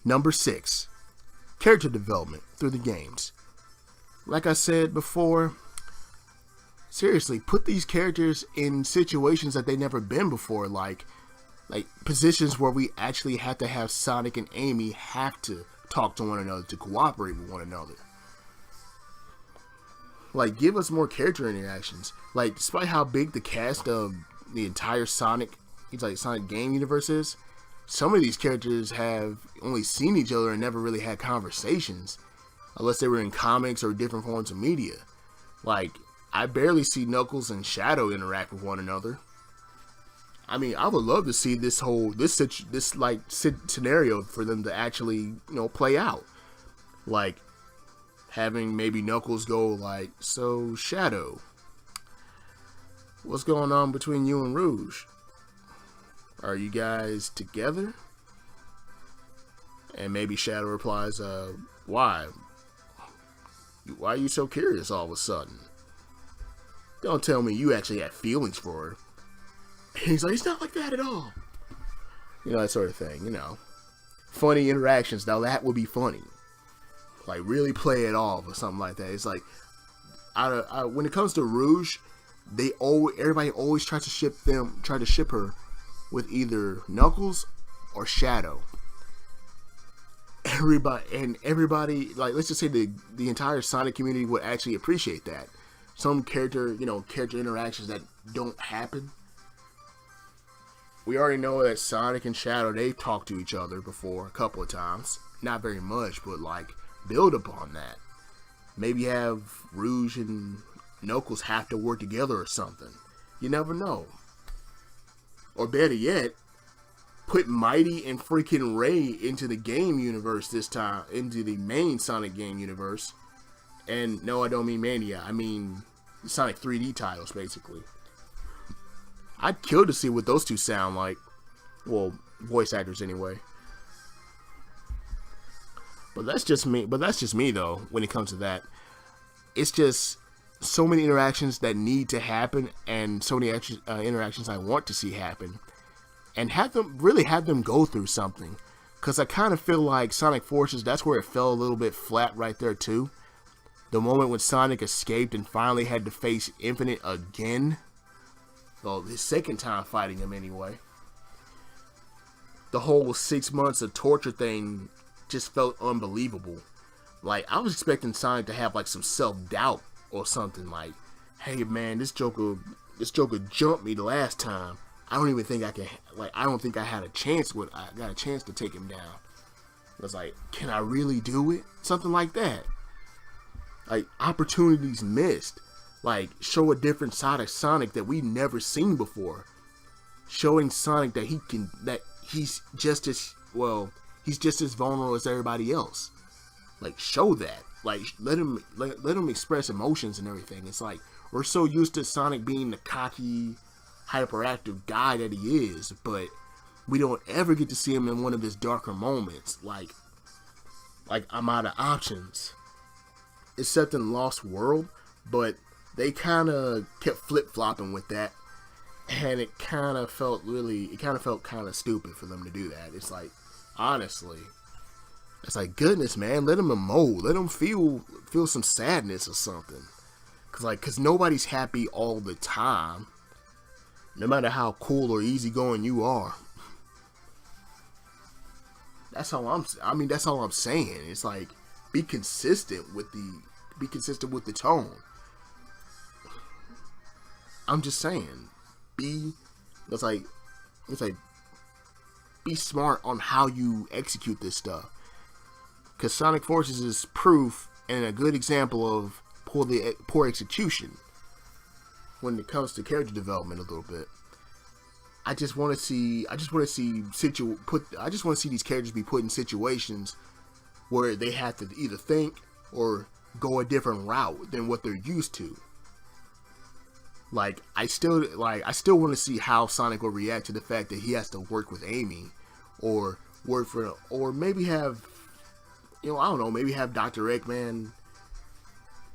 Number 6, character development through the games. Like I said before, seriously, put these characters in situations that they've never been before, like positions where we actually have to have Sonic and Amy have to talk to one another, to cooperate with one another. Like, give us more character interactions. Like, despite how big the cast of the entire Sonic game universe is, some of these characters have only seen each other and never really had conversations, unless they were in comics or different forms of media. Like, I barely see Knuckles and Shadow interact with one another. I mean, I would love to see this scenario for them to actually, play out. Like, having maybe Knuckles go like, "So, Shadow, what's going on between you and Rouge? Are you guys together?" And maybe Shadow replies, "Why? Why are you so curious all of a sudden? Don't tell me you actually have feelings for her." And he's like, "It's not like that at all." That sort of thing, Funny interactions. Now that would be funny. Like, really play it off or something like that. It's like, when it comes to Rouge, everybody always tries to ship her with either Knuckles or Shadow. Everybody, like, let's just say the entire Sonic community would actually appreciate that. Some character interactions that don't happen. We already know that Sonic and Shadow, they've talked to each other before a couple of times. Not very much, but like, build upon that. Maybe have Rouge and Knuckles have to work together or something. You never know. Or better yet, put Mighty and freaking Ray into the game universe this time, into the main Sonic game universe. And no, I don't mean Mania. I mean Sonic 3D titles, basically. I'd kill to see what those two sound like. Well, voice actors anyway. But that's just me though, when it comes to that. It's just so many interactions that need to happen, and so many interactions I want to see happen. And have them go through something. Because I kind of feel like Sonic Forces, that's where it fell a little bit flat right there too. The moment when Sonic escaped and finally had to face Infinite again. Well, his second time fighting him anyway. The whole 6 months of torture thing just felt unbelievable. Like, I was expecting Sonic to have like some self-doubt or something, like, "Hey man, this Joker jumped me the last time. I don't think I had a chance to take him down." I was like, "Can I really do it?" Something like that. Like, opportunities missed. Like, show a different side of Sonic that we've never seen before. Showing Sonic that he's just as vulnerable as everybody else. Like, show that. Like, let him express emotions and everything. It's like, we're so used to Sonic being the cocky, hyperactive guy that he is, but we don't ever get to see him in one of his darker moments. Like I'm out of options. Except in Lost World, but they kind of kept flip-flopping with that, and it kind of felt kind of stupid for them to do that. It's like, honestly, it's like, goodness, man, let him emote, let him feel some sadness or something, cause nobody's happy all the time, no matter how cool or easygoing you are. That's all I'm saying. It's like, be consistent with the tone. I'm just saying, be smart on how you execute this stuff. Because Sonic Forces is proof and a good example of poor execution when it comes to character development a little bit. I just want to see these characters be put in situations where they have to either think or go a different route than what they're used to. Like, I still want to see how Sonic will react to the fact that he has to work with Amy, or maybe have, I don't know, maybe have Dr. Eggman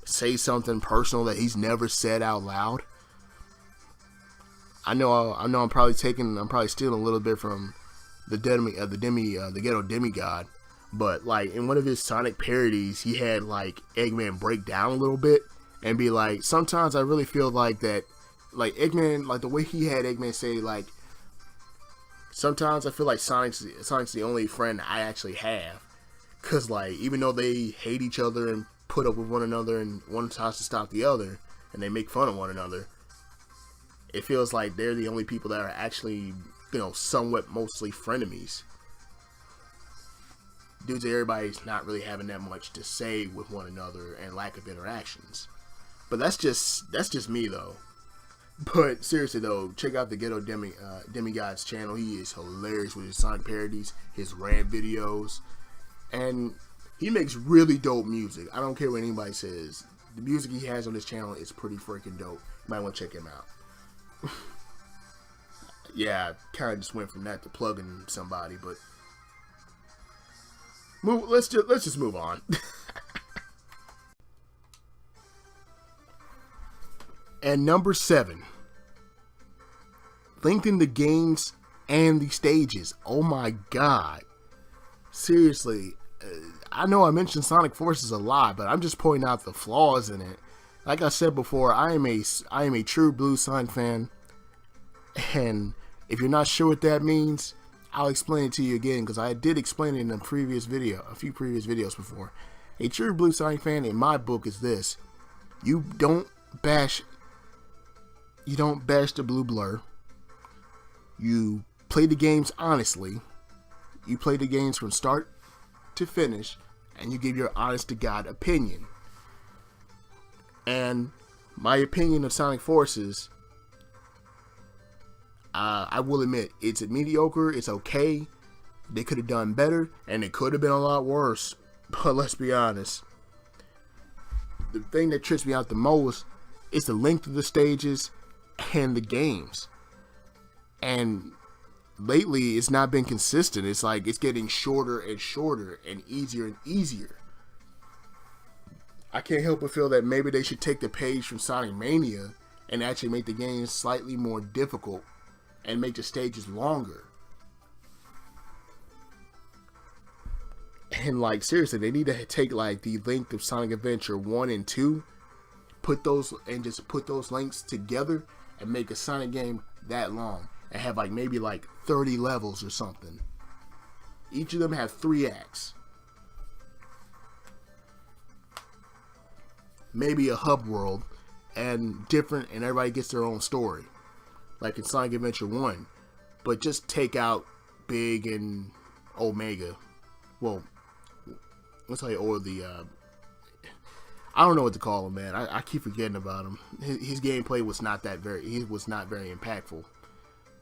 say something personal that he's never said out loud. I know I'm probably stealing a little bit from the Ghetto Demigod, But like in one of his Sonic parodies, he had like Eggman break down a little bit and be like, sometimes I really feel like that, like Eggman, like the way he had Eggman say like, sometimes I feel like Sonic's the only friend I actually have. Cause like, even though they hate each other and put up with one another and one tries to stop the other and they make fun of one another, it feels like they're the only people that are actually, you know, somewhat mostly frenemies. Due to everybody's not really having that much to say with one another and lack of interactions. But that's just me though. But seriously though, check out the Ghetto Demigod's channel. He is hilarious with his Sonic parodies, his rant videos, and he makes really dope music. I don't care what anybody says. The music he has on his channel is pretty freaking dope. You might want to check him out. Yeah, I kind of just went from that to plugging somebody, but let's just move on. And number 7, lengthen the games and the stages. Oh my god. Seriously, I know I mentioned Sonic Forces a lot, but I'm just pointing out the flaws in it. Like I said before, I am a true blue Sonic fan, and if you're not sure what that means, I'll explain it to you again, because I did explain it in a few previous videos before. A true blue Sonic fan in my book is this: you don't bash the blue blur. You play the games honestly. You play the games from start to finish, and you give your honest to God opinion. And my opinion of Sonic Forces, I will admit, it's mediocre, it's okay. They could have done better, and it could have been a lot worse. But let's be honest. The thing that trips me out the most is the length of the stages and the games. And lately, it's not been consistent. It's like it's getting shorter and shorter and easier. I can't help but feel that maybe they should take the page from Sonic Mania and actually make the games slightly more difficult and make the stages longer. And like seriously, they need to take like the length of Sonic Adventure 1 and 2, put those lengths together and make a Sonic game that long and have like maybe like 30 levels or something. Each of them have 3 acts. Maybe a hub world and different, and everybody gets their own story. Like in Sonic Adventure 1. But just take out Big and Omega. Well, let's say, or the I don't know what to call him, man. I keep forgetting about him. His gameplay was not very impactful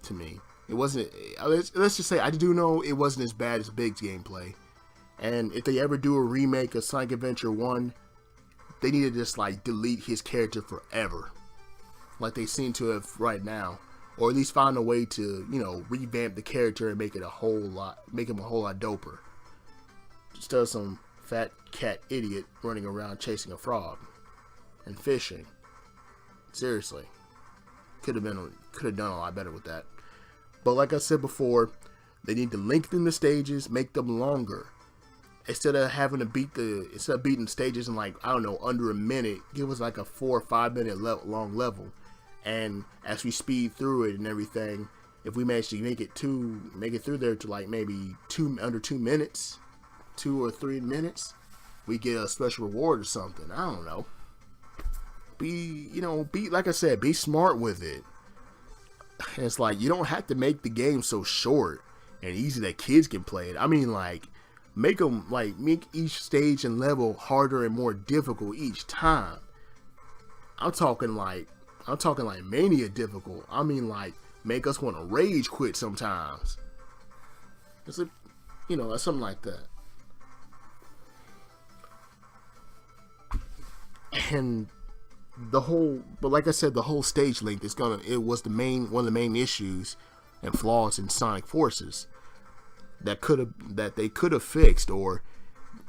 to me. It wasn't. Let's just say I do know it wasn't as bad as Big's gameplay. And if they ever do a remake of Sonic Adventure 1, they need to just like delete his character forever, like they seem to have right now, or at least find a way to, you know, revamp the character and make him a whole lot doper, instead of some fat cat idiot running around chasing a frog and fishing. Seriously, could have done a lot better with that. But like I said before, they need to lengthen the stages, make them longer. Instead of beating stages in like, I don't know, under a minute, give us like a 4 or 5 minute long level. And as we speed through it and everything, if we manage to make it through there to like maybe under 2 minutes, 2 or 3 minutes, we get a special reward or something. I don't know. Be like I said, be smart with it. And it's like, you don't have to make the game so short and easy that kids can play it. I mean, like, make each stage and level harder and more difficult each time. I'm talking like Mania difficult. I mean, like, make us want to rage quit sometimes. It's something like that. And but like I said, the whole stage length was one of the main issues and flaws in Sonic Forces that they could have fixed, or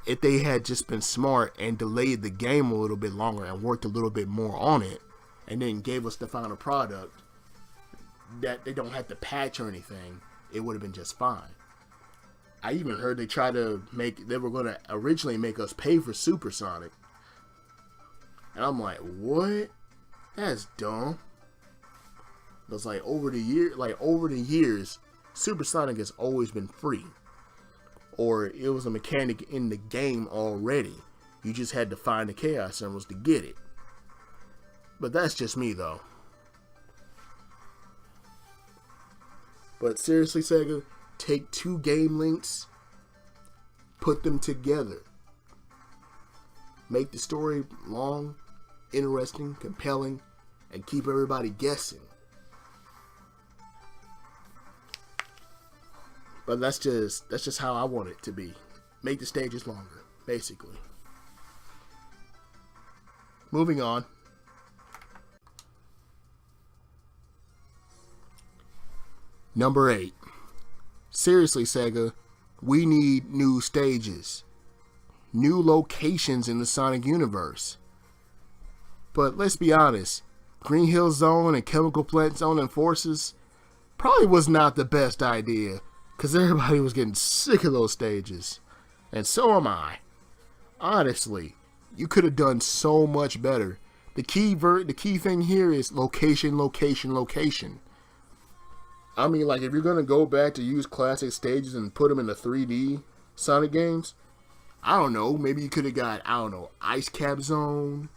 if they had just been smart and delayed the game a little bit longer and worked a little bit more on it, and then gave us the final product that they don't have to patch or anything, it would have been just fine. I even heard they were going to originally make us pay for Supersonic. And I'm like, what? That's dumb. Because over the years, Supersonic has always been free. Or it was a mechanic in the game already. You just had to find the Chaos Emeralds to get it. But that's just me, though. But seriously, Sega, take 2 game links, put them together. Make the story long, interesting, compelling, and keep everybody guessing. But that's just how I want it to be. Make the stages longer, basically. Moving on. Number 8. Seriously, Sega, we need new stages. New locations in the Sonic universe. But let's be honest, Green Hill Zone and Chemical Plant Zone and Forces probably was not the best idea, because everybody was getting sick of those stages. And so am I. Honestly, you could have done so much better. The key thing here is location, location, location. I mean, if you're going to go back to use classic stages and put them in the 3D Sonic games, I don't know, maybe you could have got, Ice Cap Zone,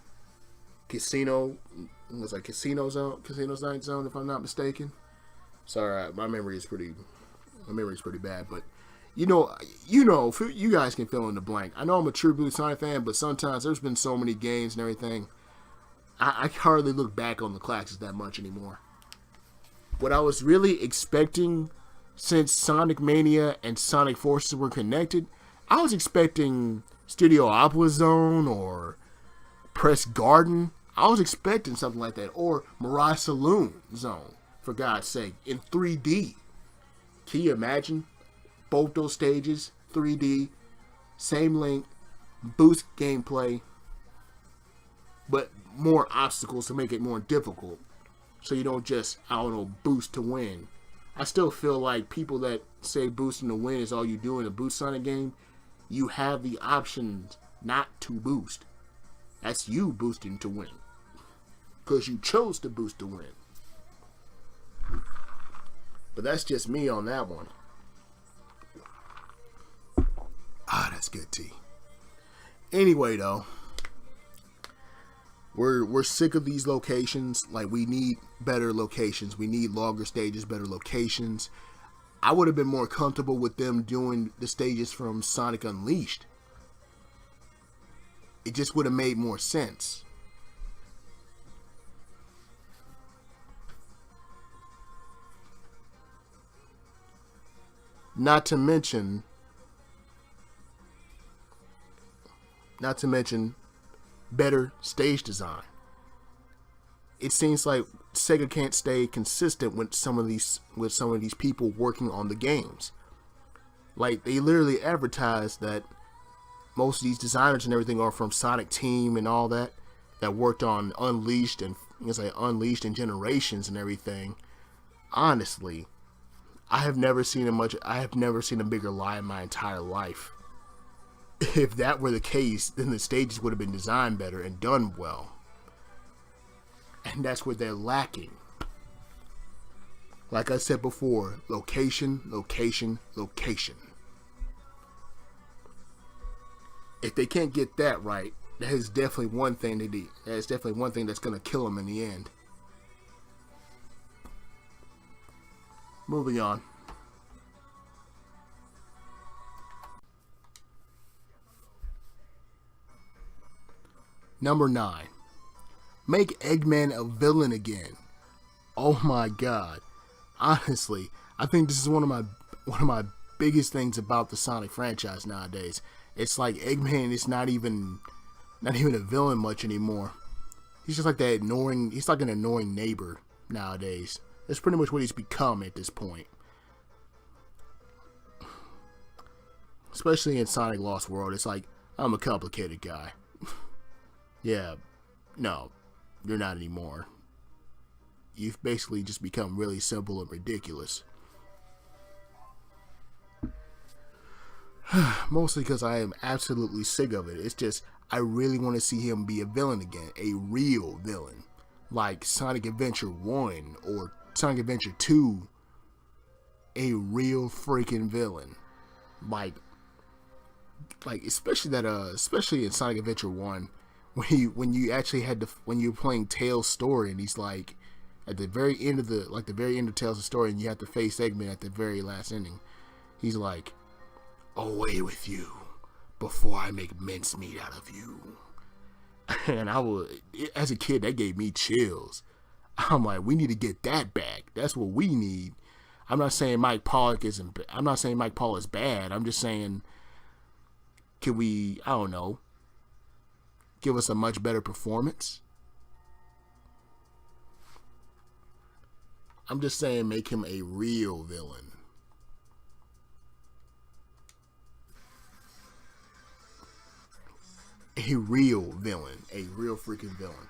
Casino, it was Casino Night Zone, if I'm not mistaken. Sorry, my memory is pretty bad, but you guys can fill in the blank. I know I'm a true blue Sonic fan, but sometimes there's been so many games and everything, I hardly look back on the classics that much anymore. What I was really expecting, since Sonic Mania and Sonic Forces were connected, I was expecting Studio Aqua Zone or Press Garden. I was expecting something like that. Or Mirage Saloon Zone, for God's sake, in 3D. Can you imagine? Both those stages, 3D, same length, boost gameplay, but more obstacles to make it more difficult. So you don't just, boost to win. I still feel like people that say boosting to win is all you do in a Boost Sonic game, you have the options not to boost. That's you boosting to win. Because you chose to boost to win. But that's just me on that one. That's good, T. Anyway, though. We're sick of these locations. We need better locations. We need longer stages, better locations. I would have been more comfortable with them doing the stages from Sonic Unleashed. It just would have made more sense. Not to mention better stage design. It seems like Sega can't stay consistent with some of these people working on the games. They literally advertise that most of these designers and everything are from Sonic Team and all that worked on Unleashed and Unleashed and Generations and everything. Honestly, I have never seen a bigger lie in my entire life. If that were the case, then the stages would have been designed better and done well. And that's where they're lacking. Like I said before, location, location, location. If they can't get that right, that is definitely one thing they do. That is definitely one thing that's going to kill them in the end. Moving on. Number 9. Make Eggman a villain again. Oh my god. Honestly, I think this is one of my biggest things about the Sonic franchise nowadays. It's like Eggman is not even a villain much anymore. He's just like he's like an annoying neighbor nowadays. That's pretty much what he's become at this point. Especially in Sonic Lost World, it's like, I'm a complicated guy. Yeah, no, you're not anymore. You've basically just become really simple and ridiculous. Mostly because I am absolutely sick of it. It's just, I really want to see him be a villain again. A real villain. Like Sonic Adventure 1 or Sonic Adventure 2. A real freaking villain. Like especially in Sonic Adventure 1, when you actually had to, when you're playing Tails' story, and he's like at the very end of the very end of Tails' story, and you have to face Eggman at the very last ending. He's like, "Away with you before I make mincemeat out of you." And as a kid, that gave me chills. I'm like, we need to get that back. That's what we need. I'm not saying Mike Pollock isn't. I'm not saying Mike Pollock is bad. I'm just saying, can we, I don't know, give us a much better performance? I'm just saying, make him a real villain. A real villain. A real freaking villain.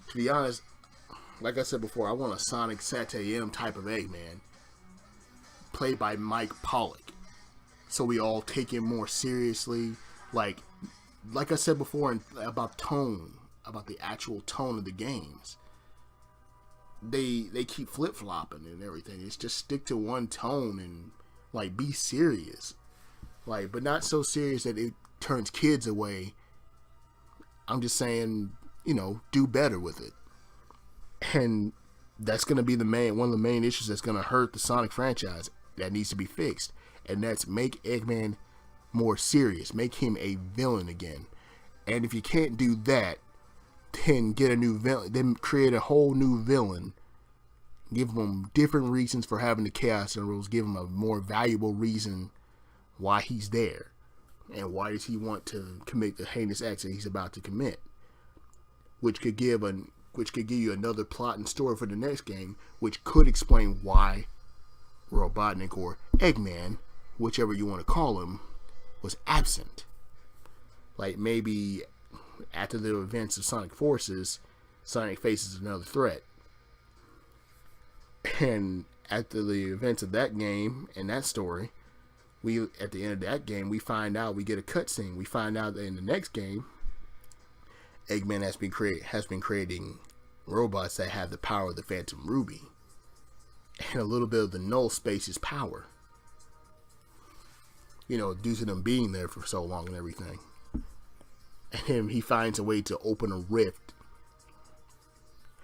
To be honest, like I said before, I want a Sonic Satayam type of Eggman, played by Mike Pollock, so we all take him more seriously. Like I said before, about tone, about the actual tone of the games. They keep flip flopping and everything. It's just stick to one tone and like be serious, like, but not so serious that it turns kids away. I'm just saying, do better with it. And that's going to be one of the main issues that's going to hurt the Sonic franchise that needs to be fixed. And that's make Eggman more serious. Make him a villain again. And if you can't do that, then get a new villain. Then create a whole new villain. Give him different reasons for having the Chaos Emeralds. Give him a more valuable reason why he's there. And why does he want to commit the heinous acts that he's about to commit? Which could give you another plot and story for the next game, which could explain why Robotnik or Eggman, whichever you want to call him, was absent. Like maybe after the events of Sonic Forces, Sonic faces another threat. And after the events of that game and that story, at the end of that game, we get a cutscene. We find out that in the next game, Eggman has been creating robots that have the power of the Phantom Ruby and a little bit of the Null Space's power. Due to them being there for so long and everything. And then he finds a way to open a rift.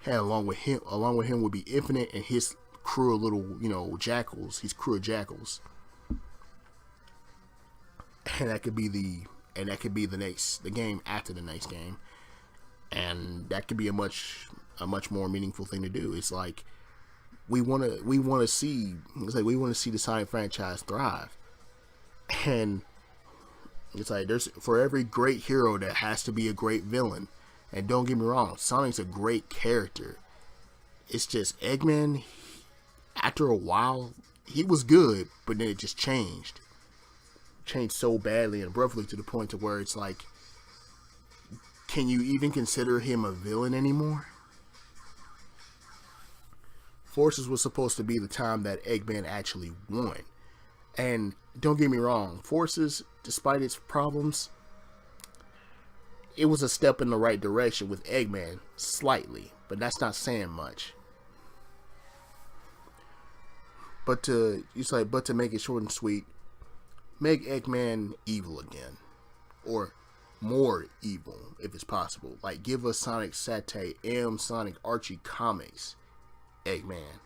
And along with him would be Infinite and his crew of little, jackals. His crew of jackals. And that could be the game after the next game. And that could be a much more meaningful thing to do. It's like we want to see the Sonic franchise thrive. And it's like for every great hero there has to be a great villain. And don't get me wrong, Sonic's a great character. It's just Eggman, after a while, he was good, but then it just changed so badly and abruptly to the point to where it's like, can you even consider him a villain anymore? Forces was supposed to be the time that Eggman actually won. And don't get me wrong, Forces, despite its problems, it was a step in the right direction with Eggman, slightly, but that's not saying much. But to make it short and sweet, make Eggman evil again, or more evil if it's possible. Like, give us Sonic Satay Sonic Archie comics Eggman.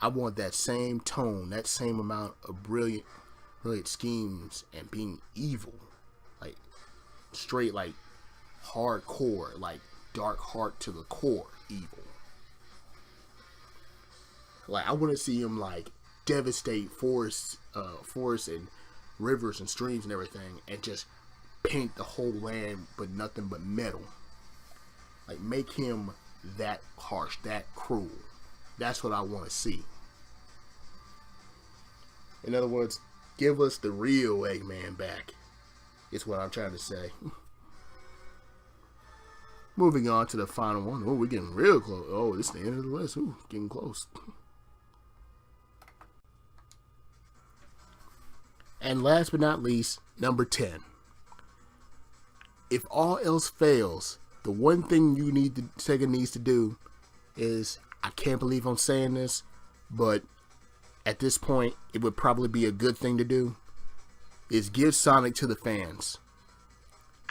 I want that same tone, that same amount of brilliant schemes and being evil, like straight, like hardcore, like dark heart to the core evil. Like, I want to see him like devastate forests and rivers and streams and everything, and just paint the whole land but nothing but metal. Like, make him that harsh, that cruel. That's what I want to see. In other words, give us the real Eggman back. Is what I'm trying to say. Moving on to the final one. Oh, we're getting real close. Oh, this is the end of the list. Ooh, getting close. And last but not least, number 10. If all else fails, the one thing Sega needs to do is, I can't believe I'm saying this, but at this point, it would probably be a good thing to do, is give Sonic to the fans.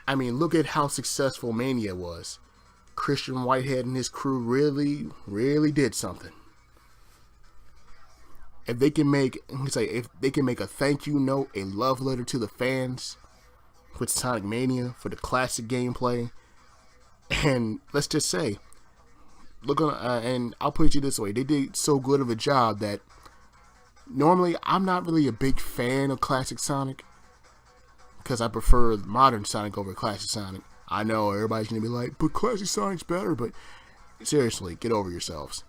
I mean, look at how successful Mania was. Christian Whitehead and his crew really did something. If they can make a thank you note, a love letter to the fans with Sonic Mania for the classic gameplay, and let's just say, and I'll put it this way, they did so good of a job that normally I'm not really a big fan of classic Sonic, because I prefer modern Sonic over classic Sonic. I know everybody's gonna be like, but classic Sonic's better, but seriously, get over yourselves.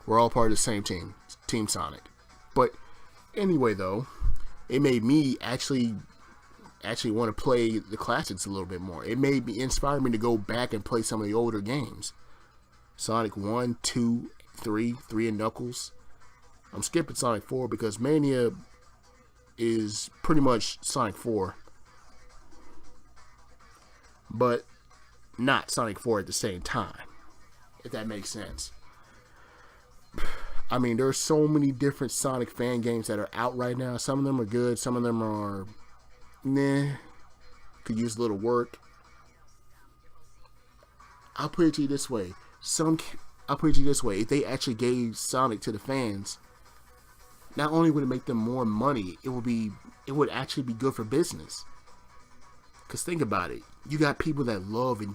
We're all part of the same team, Team Sonic. But anyway, though, it made me actually want to play the classics a little bit more. It made me inspire me to go back and play some of the older games. Sonic 1, 2, 3 and Knuckles. I'm skipping Sonic 4 because Mania is pretty much Sonic 4. But not Sonic 4 at the same time, if that makes sense. I mean, there's so many different Sonic fan games that are out right now. Some of them are good, some of them are could use a little work. I'll put it to you this way. If they actually gave Sonic to the fans, not only would it make them more money, it would actually be good for business. Because think about it. You got people that love and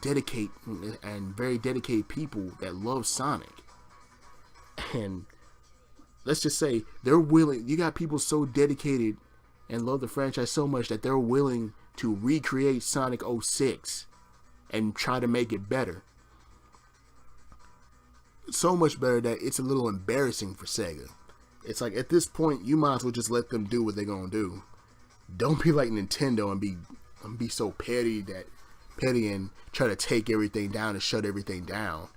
very dedicated people that love Sonic. And let's just say they're willing. You got people so dedicated and love the franchise so much that they're willing to recreate Sonic 06 and try to make it better. So much better that it's a little embarrassing for Sega. It's like, at this point, you might as well just let them do what they're gonna do. Don't be like Nintendo and be so petty and try to take everything down and shut everything down.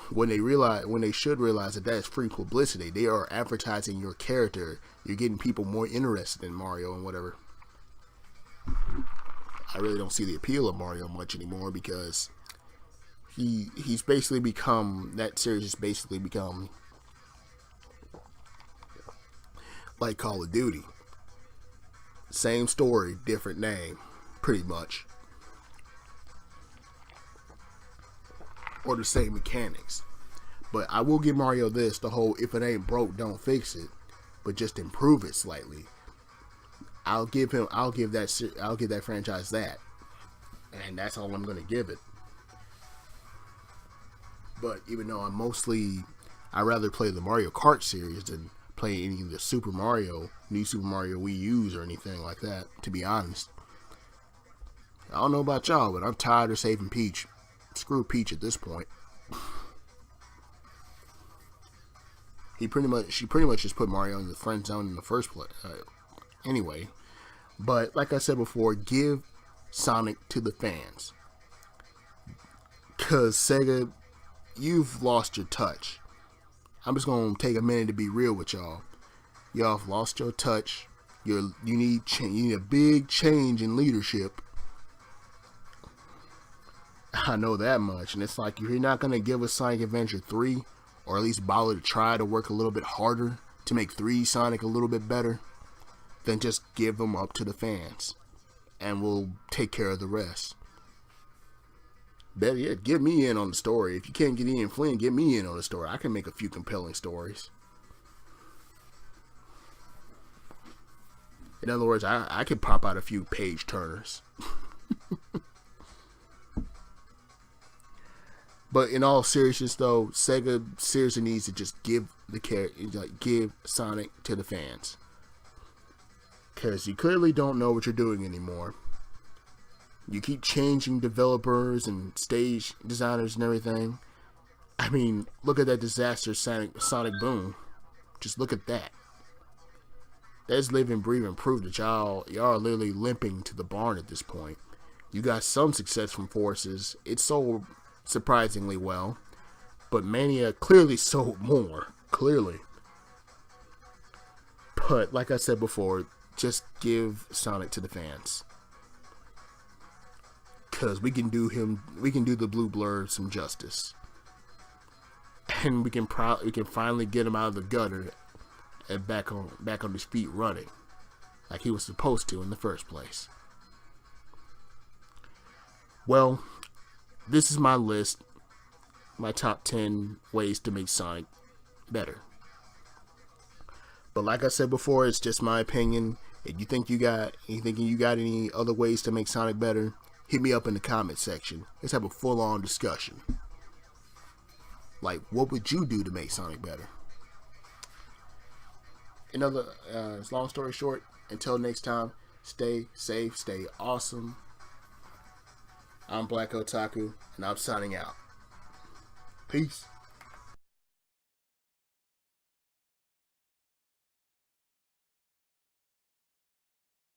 When they should realize that is free publicity. They are advertising your character. You're getting people more interested in Mario and whatever. I really don't see the appeal of Mario much anymore because he's basically become, that series has basically become like Call of Duty. Same story, different name, pretty much. Or the same mechanics. But I will give Mario this, the whole if it ain't broke, don't fix it, but just improve it slightly. I'll give that franchise that. And that's all I'm gonna give it. But even though I rather play the Mario Kart series than play any of the new Super Mario Wii U's or anything like that, to be honest. I don't know about y'all, but I'm tired of saving Peach. Screw Peach at this point. She pretty much just put Mario in the friend zone in the first place. Anyway, but like I said before, give Sonic to the fans. Cause Sega, you've lost your touch. I'm just gonna take a minute to be real with y'all. Y'all have lost your touch. You need a big change in leadership. I know that much, and it's like, if you're not gonna give us Sonic Adventure 3, or at least bother to try to work a little bit harder to make 3 Sonic a little bit better, then just give them up to the fans, and we'll take care of the rest. Better yet, get me in on the story. If you can't get Ian Flynn, get me in on the story. I can make a few compelling stories. In other words, I could pop out a few page turners. But in all seriousness, though, Sega seriously needs to just give Sonic to the fans, because you clearly don't know what you're doing anymore. You keep changing developers and stage designers and everything. I mean, look at that disaster Sonic Boom. Just look at that. That's living, breathing proof that y'all are literally limping to the barn at this point. You got some success from Forces. It sold surprisingly well, but Mania clearly sold more. Clearly. But like I said before, just give Sonic to the fans, cause we can do the Blue Blur some justice, and we can finally get him out of the gutter and back on his feet running, like he was supposed to in the first place. Well, this is my list, my top 10 ways to make Sonic better. But like I said before, it's just my opinion. If you think you got any other ways to make Sonic better, hit me up in the comment section. Let's have a full-on discussion. Like, what would you do to make Sonic better? Long story short, until next time, stay safe, stay awesome. I'm Black Otaku, and I'm signing out. Peace.